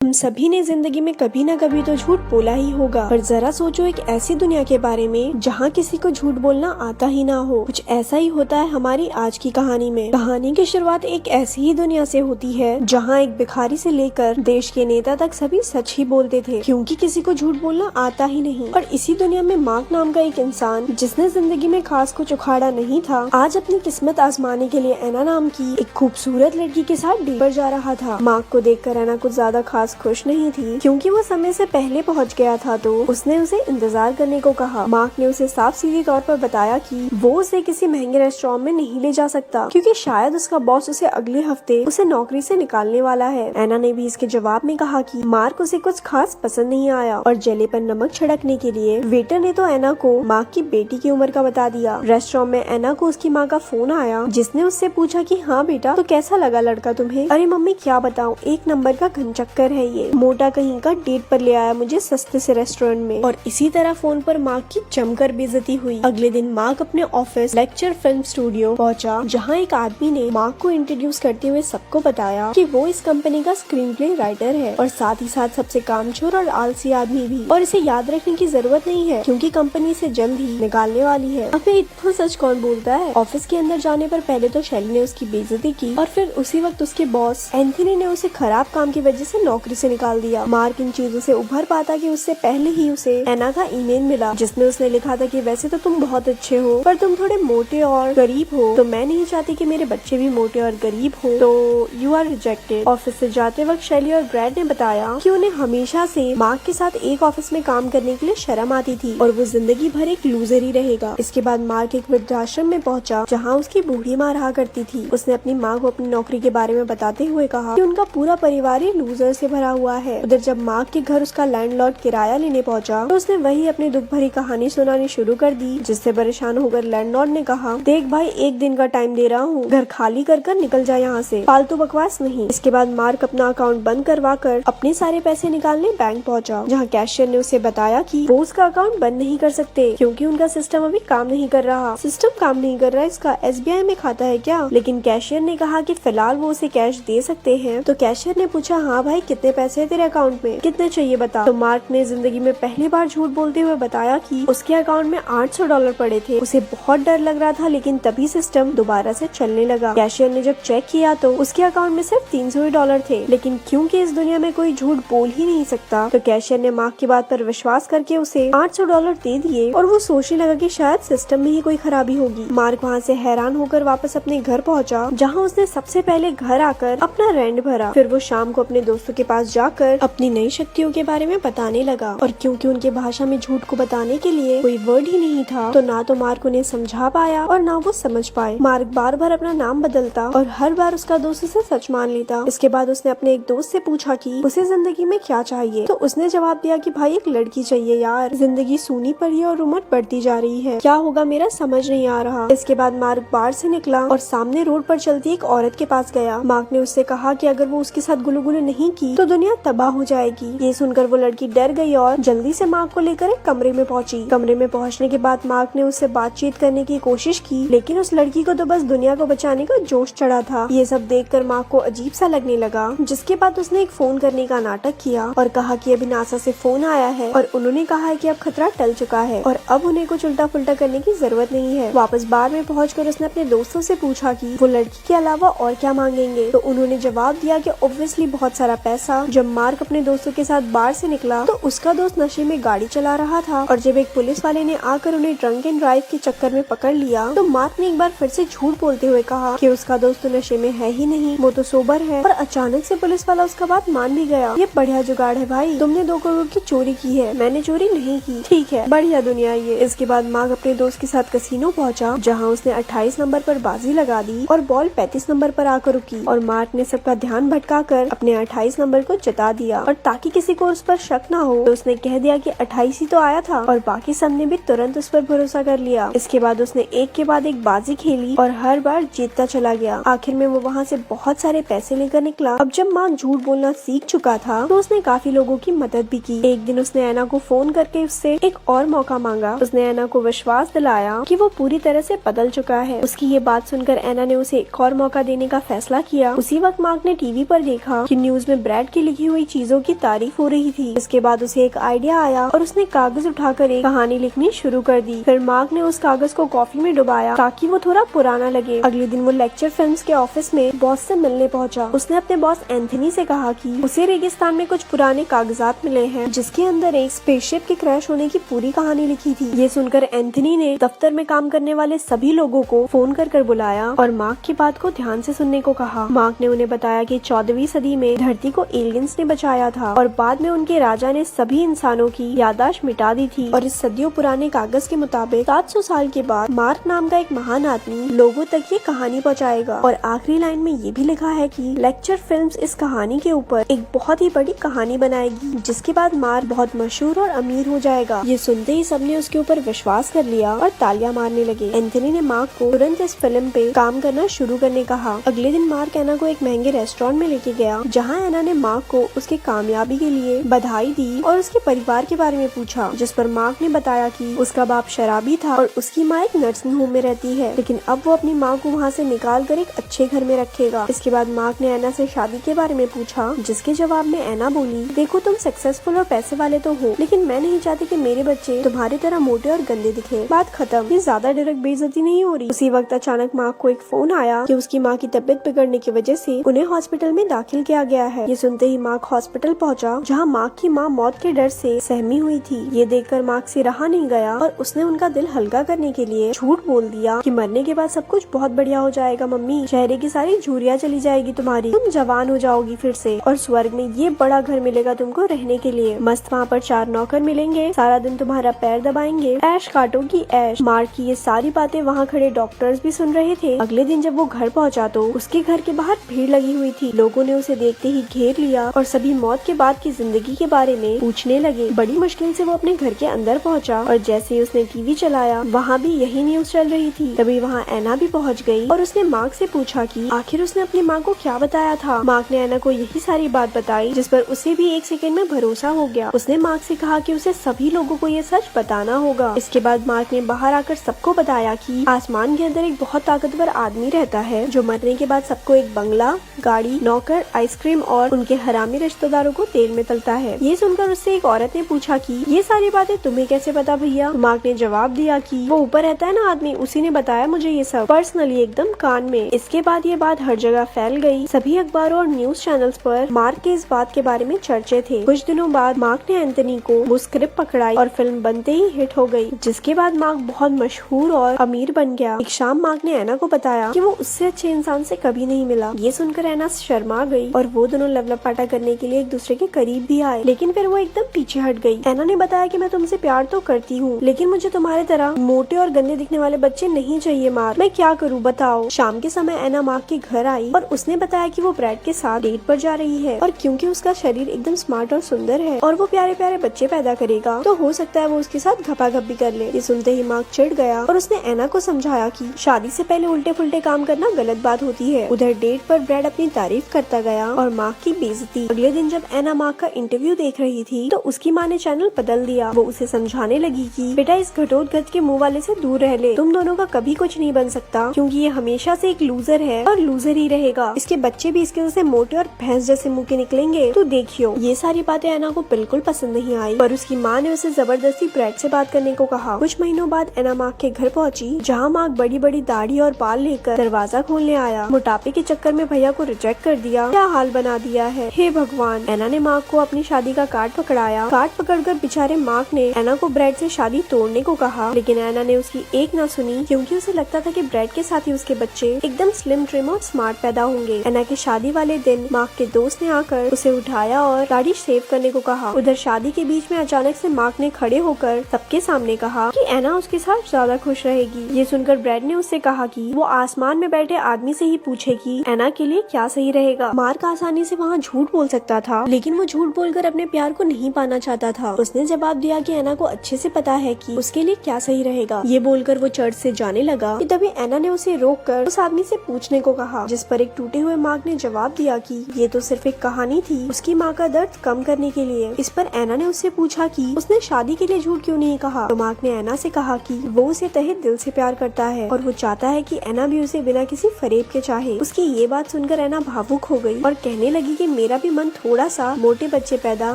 हम सभी ने जिंदगी में कभी न कभी तो झूठ बोला ही होगा, पर जरा सोचो एक ऐसी दुनिया के बारे में जहाँ किसी को झूठ बोलना आता ही ना हो। कुछ ऐसा ही होता है हमारी आज की कहानी में। कहानी की शुरुआत एक ऐसी ही दुनिया से होती है जहाँ एक भिखारी से लेकर देश के नेता तक सभी सच ही बोलते थे, क्योंकि किसी को झूठ बोलना आता ही नहीं। और इसी दुनिया में मार्क नाम का एक इंसान, जिसने जिंदगी में खास कुछ उखाड़ा नहीं था, आज अपनी किस्मत आजमाने के लिए एना नाम की एक खूबसूरत लड़की के साथ डेट पर जा रहा था। मार्क को देखकर एना कुछ ज्यादा खास खुश नहीं थी, क्योंकि वो समय से पहले पहुंच गया था, तो उसने उसे इंतजार करने को कहा। मार्क ने उसे साफ सीधे तौर पर बताया कि वो उसे किसी महंगे रेस्टोरेंट में नहीं ले जा सकता, क्योंकि शायद उसका बॉस उसे अगले हफ्ते उसे नौकरी से निकालने वाला है। एना ने भी इसके जवाब में कहा कि मार्क उसे कुछ खास पसंद नहीं आया, और जले पर नमक छिड़कने के लिए वेटर ने तो एना को मार्क की बेटी की उम्र का बता दिया। रेस्टोरेंट में एना को उसकी माँ का फोन आया, जिसने उससे पूछा कि हाँ बेटा, तो कैसा लगा लड़का तुम्हें? अरे मम्मी क्या बताऊं, एक नंबर का घनचक्कर है, ये मोटा कहीं का डेट पर ले आया मुझे सस्ते से रेस्टोरेंट में। और इसी तरह फोन पर मार्क की जमकर बेइज्जती हुई। अगले दिन मार्क अपने ऑफिस लेक्चर फिल्म स्टूडियो पहुंचा, जहां एक आदमी ने मार्क को इंट्रोड्यूस करते हुए सबको बताया कि वो इस कंपनी का स्क्रीन प्ले राइटर है, और साथ ही साथ सबसे कामचोर और आलसी आदमी भी। और इसे याद रखने की जरूरत नहीं है, क्योंकि कंपनी से जल्द ही निकालने वाली है। अब इतना सच कौन बोलता है? ऑफिस के अंदर जाने पर पहले तो शैली ने उसकी बेइज्जती की, और फिर उसी वक्त उसके बॉस एंथनी ने उसे खराब काम की वजह से नौकरी से निकाल दिया। मार्क इन चीजों से उभर पाता कि उससे पहले ही उसे एना का ईमेल मिला, जिसमें उसने लिखा था कि वैसे तो तुम बहुत अच्छे हो, पर तुम थोड़े मोटे और गरीब हो, तो मैं नहीं चाहती कि मेरे बच्चे भी मोटे और गरीब हो, तो यू आर रिजेक्टेड। ऑफिस से जाते वक्त शैली और ब्रैड ने बताया कि उन्हें हमेशा से मार्क के साथ एक ऑफिस में काम करने के लिए शर्म आती थी, और वो जिंदगी भर एक लूजर ही रहेगा। इसके बाद मार्क एक वृद्धाश्रम में पहुंचा, जहाँ उसकी बूढ़ी माँ रहा करती थी। उसने अपनी माँ को अपनी नौकरी के बारे में बताते हुए कहा कि उनका पूरा परिवार ही लूजर से भरा हुआ है। उधर जब मार्क के घर उसका लैंडलॉर्ड किराया लेने पहुंचा, तो उसने वही अपनी दुख भरी कहानी सुनानी शुरू कर दी, जिससे परेशान होकर लैंडलॉर्ड ने कहा, देख भाई, एक दिन का टाइम दे रहा हूँ, घर खाली कर कर निकल जा यहाँ से, फालतू बकवास नहीं। इसके बाद मार्क अपना अकाउंट बंद करवा कर अपने सारे पैसे निकालने बैंक पहुंचा, जहाँ कैशियर ने उसे बताया कि वो उसका अकाउंट बंद नहीं कर सकते, क्योंकि उनका सिस्टम अभी काम नहीं कर रहा। सिस्टम काम नहीं कर रहा, इसका SBI में खाता है क्या? लेकिन कैशियर ने कहा कि फिलहाल वो उसे कैश दे सकते हैं। तो कैशियर ने पूछा, हाँ भाई, कितने पैसे है तेरे अकाउंट में, कितने चाहिए बता। तो मार्क ने जिंदगी में पहली बार झूठ बोलते हुए बताया कि उसके अकाउंट में $800 पड़े थे। उसे बहुत डर लग रहा था, लेकिन तभी सिस्टम दोबारा से चलने लगा। कैशियर ने जब चेक किया तो उसके अकाउंट में सिर्फ $300 थे, लेकिन क्योंकि इस दुनिया में कोई झूठ बोल ही नहीं सकता, तो कैशियर ने मार्क की बात पर विश्वास करके उसे $800 दे दिए, और वो सोचने लगा कि शायद सिस्टम में ही कोई खराबी होगी। मार्क वहाँ से हैरान होकर वापस अपने घर पहुँचा, जहाँ उसने सबसे पहले घर आकर अपना रेंट भरा। फिर वो शाम को अपने दोस्तों के पास जाकर अपनी नई शक्तियों के बारे में बताने लगा, और क्योंकि उनके भाषा में झूठ को बताने के लिए कोई वर्ड ही नहीं था, तो ना तो मार्क उन्हें समझा पाया और ना वो समझ पाए। मार्क बार बार अपना नाम बदलता, और हर बार उसका दोस्त उसे सच मान लेता। इसके बाद उसने अपने एक दोस्त से पूछा कि उसे जिंदगी में क्या चाहिए, तो उसने जवाब दिया कि भाई, एक लड़की चाहिए यार, जिंदगी सूनी पड़ी है और उम्र बढ़ती जा रही है, क्या होगा मेरा समझ नहीं आ रहा। इसके बाद मार्क बाहर से निकला और सामने रोड पर चलती एक औरत के पास गया। मार्क ने उससे कहा कि अगर वो उसके साथ गुलुगुलु नहीं की तो दुनिया तबाह हो जाएगी। ये सुनकर वो लड़की डर गई और जल्दी से मार्क को लेकर एक कमरे में पहुंची। कमरे में पहुंचने के बाद मार्क ने उससे बातचीत करने की कोशिश की, लेकिन उस लड़की को तो बस दुनिया को बचाने का जोश चढ़ा था। ये सब देखकर मार्क को अजीब सा लगने लगा, जिसके बाद उसने एक फोन करने का नाटक किया और कहा कि अभी नासा से फोन आया है, और उन्होंने कहा है कि अब खतरा टल चुका है, और अब उन्हें कुछ उल्टा पुल्टा करने की जरूरत नहीं है। वापस बार में पहुंचकर उसने अपने दोस्तों से पूछा कि वो लड़की के अलावा और क्या मांगेंगे, तो उन्होंने जवाब दिया कि ऑब्वियसली बहुत सारा पैसा। जब मार्क अपने दोस्तों के साथ बाहर से निकला तो उसका दोस्त नशे में गाड़ी चला रहा था, और जब एक पुलिस वाले ने आकर उन्हें ड्रंक एंड ड्राइव के चक्कर में पकड़ लिया, तो मार्क ने एक बार फिर से झूठ बोलते हुए कहा कि उसका दोस्त तो नशे में है ही नहीं, वो तो सोबर है। और अचानक से पुलिस वाला उसका बात मान भी गया। ये बढ़िया जुगाड़ है भाई, तुमने 2 करोड़ की चोरी की है, मैंने चोरी नहीं की, ठीक है, बढ़िया दुनिया ये। इसके बाद मार्क अपने दोस्त के साथ कसीनो पहुंचा, जहाँ उसने 28 नंबर पर बाजी लगा दी और बॉल 35 नंबर पर आकर रुकी, और मार्क ने सबका ध्यान भटकाकर अपने 28 नंबर को जता दिया, और ताकि किसी को उस पर शक ना हो तो उसने कह दिया कि 28 ही तो आया था, और बाकी सबने भी तुरंत उस पर भरोसा कर लिया। इसके बाद उसने एक के बाद एक बाजी खेली और हर बार जीतता चला गया। आखिर में वो वहाँ से बहुत सारे पैसे लेकर निकला। अब जब मार्क झूठ बोलना सीख चुका था, तो उसने काफी लोगों की मदद भी की। एक दिन उसने एना को फोन करके उससे एक और मौका मांगा। उसने एना को विश्वास दिलाया कि वो पूरी तरह से बदल चुका है। उसकी ये बात सुनकर एना ने उसे एक और मौका देने का फैसला किया। उसी वक्त मार्क ने टीवी पर देखा कि न्यूज में ब्रैड की लिखी हुई चीजों की तारीफ हो रही थी। इसके बाद उसे एक आइडिया आया और उसने कागज उठाकर एक कहानी लिखनी शुरू कर दी। फिर मार्क ने उस कागज को कॉफी में डुबाया ताकि वो थोड़ा पुराना लगे। अगले दिन वो लेक्चर फिल्म्स के ऑफिस में बॉस से मिलने पहुंचा। उसने अपने बॉस एंथनी से कहा कि उसे रेगिस्तान में कुछ पुराने कागजात मिले हैं जिसके अंदर एक स्पेसशिप के क्रैश होने की पूरी कहानी लिखी थी। ये सुनकर एंथनी ने दफ्तर में काम करने वाले सभी लोगों को फोन कर बुलाया और मार्क की बात को ध्यान से सुनने को कहा। मार्क ने उन्हें बताया कि 14वीं सदी में धरती को एलियंस ने बचाया था और बाद में उनके राजा ने सभी इंसानों की याददाश्त मिटा दी थी। और इस सदियों पुराने कागज के मुताबिक 700 साल के बाद मार्क नाम का एक महान आदमी लोगों तक ये कहानी पहुंचाएगा। और आखिरी लाइन में ये भी लिखा है कि लेक्चर फिल्म्स इस कहानी के ऊपर एक बहुत ही बड़ी कहानी बनाएगी जिसके बाद मार्क बहुत मशहूर और अमीर हो जाएगा। ये सुनते ही सबने उसके ऊपर विश्वास कर लिया और तालियां मारने लगे। एंथनी ने मार्क को तुरंत इस फिल्म पे काम करना शुरू करने कहा। अगले दिन मार्क एना को एक महंगे रेस्टोरेंट में लेके गया जहाँ एना ने मार्क को उसके कामयाबी के लिए बधाई दी और उसके परिवार के बारे में पूछा, जिस पर मार्क ने बताया कि उसका बाप शराबी था और उसकी माँ एक नर्सिंग होम में रहती है, लेकिन अब वो अपनी माँ को वहाँ से निकाल कर एक अच्छे घर में रखेगा। इसके बाद मार्क ने एना से शादी के बारे में पूछा, जिसके जवाब में एना बोली, देखो तुम सक्सेसफुल और पैसे वाले तो हो, लेकिन मैं नहीं चाहती कि मेरे बच्चे तुम्हारी तरह मोटे और गंदे दिखे। बात खत्म। ये ज्यादा डायरेक्ट बेइज्जती नहीं हो रही। उसी वक्त अचानक मार्क को एक फोन आया कि उसकी माँ की तबीयत बिगड़ने की वजह से उन्हें हॉस्पिटल में दाखिल किया गया है। ये सुनते ही मार्क हॉस्पिटल पहुंचा जहां मार्क की माँ मौत के डर से सहमी हुई थी। ये देखकर मार्क से रहा नहीं गया और उसने उनका दिल हल्का करने के लिए झूठ बोल दिया कि मरने के बाद सब कुछ बहुत बढ़िया हो जाएगा मम्मी, चेहरे की सारी झुर्रियाँ चली जाएगी तुम्हारी, तुम जवान हो जाओगी फिर से और स्वर्ग में ये बड़ा घर मिलेगा तुमको रहने के लिए। मस्त वहाँ पर 4 नौकर मिलेंगे, सारा दिन तुम्हारा पैर दबाएंगे, ऐश काटोगी ऐश। मार्क की ये सारी बातें वहाँ खड़े डॉक्टर्स भी सुन रहे थे। अगले दिन जब वो घर पहुंचा तो उसके घर के बाहर भीड़ लगी हुई थी। लोगों ने उसे देखते ही घेर लिया और सभी मौत के बाद की जिंदगी के बारे में पूछने लगे। बड़ी मुश्किल से वो अपने घर के अंदर पहुंचा और जैसे ही उसने टीवी चलाया वहाँ भी यही न्यूज चल रही थी। तभी वहाँ एना भी पहुँच गई और उसने मार्क से पूछा कि आखिर उसने अपनी माँ को क्या बताया था। मार्क ने एना को यही सारी बात बताई, जिस पर उसे भी 1 सेकंड में भरोसा हो गया। उसने मार्क से कहा कि उसे सभी लोगों को ये सच बताना होगा। इसके बाद मार्क ने बाहर आकर सबको बताया कि आसमान के अंदर एक बहुत ताकतवर आदमी रहता है जो मरने के बाद सबको एक बंगला, गाड़ी, नौकर, आइसक्रीम और उनके हरामी रिश्तेदारों को तेल में तलता है। ये सुनकर उससे एक औरत ने पूछा कि ये सारी बातें तुम्हें कैसे पता भैया। मार्क ने जवाब दिया कि वो ऊपर रहता है ना आदमी, उसी ने बताया मुझे ये सब पर्सनली एकदम कान में। इसके बाद ये बात हर जगह फैल गई। सभी अखबारों और न्यूज चैनल्स पर मार्क के इस बात के बारे में चर्चे थे। कुछ दिनों बाद मार्क ने एंथनी को वो स्क्रिप्ट पकड़ाई और फिल्म बनते ही हिट हो गई, जिसके बाद मार्क बहुत मशहूर और अमीर बन गया। एक शाम मार्क ने एना को बताया कि वो उससे अच्छे इंसान से कभी नहीं मिला। ये सुनकर एना शर्मा गई और वो दोनों लवलपाटा करने के लिए एक दूसरे के करीब भी आए, लेकिन फिर वो एकदम पीछे हट गई। एना ने बताया कि मैं तुमसे प्यार तो करती हूँ, लेकिन मुझे तुम्हारे तरह मोटे और गंदे दिखने वाले बच्चे नहीं चाहिए मार्क, मैं क्या करूँ बताओ। शाम के समय एना मार्क के घर आई और उसने बताया कि वो ब्रैड के साथ डेट पर जा रही है और क्योंकि उसका शरीर एकदम स्मार्ट और सुंदर है और वो प्यारे प्यारे बच्चे पैदा करेगा तो हो सकता है वो उसके साथ घपाघपी कर ले। ये सुनते ही मार्क चिढ़ गया और उसने एना को समझाया कि शादी से पहले उल्टे फुल्टे काम करना गलत बात होती है। उधर डेट पर ब्रैड अपनी तारीफ करता गया और मार्क की बेइज्जती। अगले दिन जब एना मार्क का इंटरव्यू देख रही थी तो उसकी माँ ने चैनल बदल दिया। वो उसे समझाने लगी कि बेटा इस घटोत्कच के मुंह वाले से दूर रह ले, तुम दोनों का कभी कुछ नहीं बन सकता क्योंकि ये हमेशा से एक लूजर है और लूजर ही रहेगा। इसके बच्चे भी इसके जैसे मोटे और भैंस जैसे मुंह के निकलेंगे तो देखियो। ये सारी बातें एना को बिल्कुल पसंद नहीं आई और उसकी माँ ने उसे जबरदस्ती ब्रैड से बात करने को कहा। कुछ महीनों बाद एना मार्क के घर पहुंची जहाँ मार्क बड़ी बड़ी दाढ़ी और बाल लेकर दरवाजा खोलने आया। मोटापे के चक्कर में भैया को रिजेक्ट कर दिया, क्या हाल बना दिया है, हे भगवान। एना ने मार्क को अपनी शादी का कार्ड पकड़ाया। कार्ड पकड़कर बेचारे मार्क ने एना को ब्रैड से शादी तोड़ने को कहा, लेकिन एना ने उसकी एक ना सुनी क्योंकि उसे लगता था कि ब्रैड के साथ ही उसके बच्चे एकदम स्लिम ट्रिम और स्मार्ट पैदा होंगे। एना की शादी वाले दिन मार्क के दोस्त ने आकर उसे उठाया और दाढ़ी शेव करने को कहा। उधर शादी के बीच में अचानक से मार्क ने खड़े होकर सबके सामने कहा कि एना उसके साथ ज्यादा खुश रहेगी। ये सुनकर ब्रैड ने उससे कहा कि वो आसमान में बैठे आदमी से ही पूछे कि एना के लिए क्या सही रहेगा। मार्क आसानी से वहाँ झूठ बोल सकता था, लेकिन वो झूठ बोलकर अपने प्यार को नहीं पाना चाहता था। उसने जवाब दिया कि एना को अच्छे से पता है कि उसके लिए क्या सही रहेगा। ये बोलकर वो चर्च से जाने लगा कि तभी एना ने उसे रोककर उस आदमी से पूछने को कहा, जिस पर एक टूटे हुए मार्क ने जवाब दिया कि ये तो सिर्फ एक कहानी थी उसकी माँ का दर्द कम करने के लिए। इस पर एना ने उससे पूछा कि उसने शादी के लिए झूठ क्यों नहीं कहा। तो मार्क ने एना से कहा कि वो उसे तहे दिल से प्यार करता है और वो चाहता है कि एना भी उसे बिना किसी फरेब के चाहे। उसकी ये बात सुनकर एना भावुक हो गई और कहने लगी कि मेरा भी मन थोड़ा सा मोटे बच्चे पैदा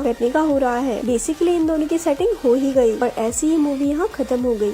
करने का हो रहा है। बेसिकली इन दोनों की सेटिंग हो ही गई और ऐसी ही मूवी यहाँ खत्म हो गई।